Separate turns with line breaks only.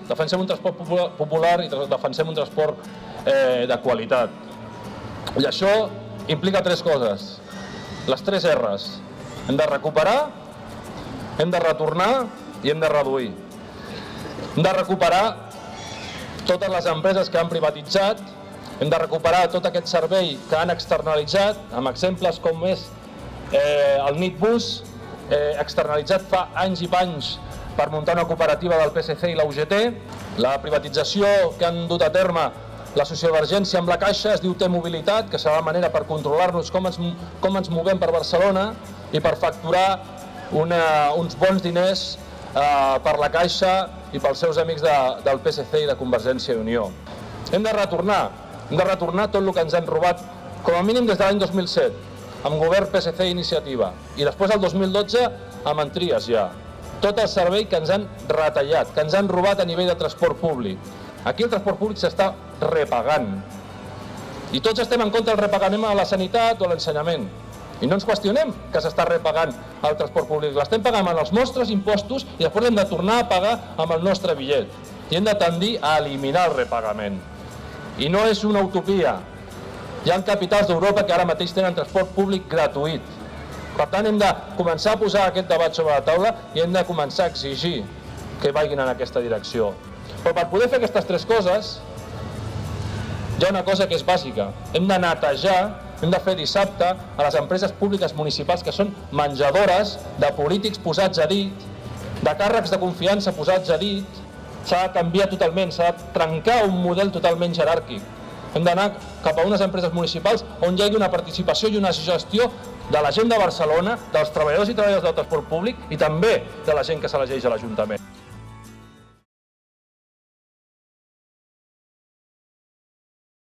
defensem un transport popular i defensem un transport de qualitat. I això implica tres coses, les tres R's. Hem de recuperar, hem de retornar i hem de reduir. Hem de recuperar totes les empreses que han privatitzat, hem de recuperar tot aquest servei que han externalitzat, amb exemples com és el Nitbus, externalitzat fa anys i panys per muntar una cooperativa del PSC i la UGT. La privatització que han dut a terme la sociovergència amb la Caixa es diu T-Mobilitat, que serà la manera per controlar-nos com ens movem per Barcelona i per facturar uns bons diners per la Caixa i pels seus amics del PSC i de Convergència i Unió. Hem de retornar tot el que ens han robat, com a mínim des de l'any 2007, amb govern PSC i Iniciativa, i després el 2012 amb en Trias ja. Tot el servei que ens han retallat, que ens han robat a nivell de transport públic. Aquí el transport públic s'està repagant. I tots estem en contra del repagament a la sanitat o a l'ensenyament. I no ens qüestionem que s'està repagant el transport públic. L'estem pagant amb els nostres impostos i després hem de tornar a pagar amb el nostre bitllet. I hem de tendir a eliminar el repagament. I no és una utopia. Hi ha capitals d'Europa que ara mateix tenen transport públic gratuït. Per tant, hem de començar a posar aquest debat sobre la taula i hem de començar a exigir que vagin en aquesta direcció. Però per poder fer aquestes tres coses, hi ha una cosa que és bàsica. Hem de netejar, hem de fer dissabte a les empreses públiques municipals que són menjadores de polítics posats a dit, de càrrecs de confiança posats a dit. S'ha de canviar totalment, s'ha de trencar un model totalment jeràrquic. Hem d'anar cap a unes empreses municipals on hi hagi una participació i una gestió de la gent de Barcelona, dels treballadors i treballadores del transport públic i també de la gent que s'elegeix a l'Ajuntament.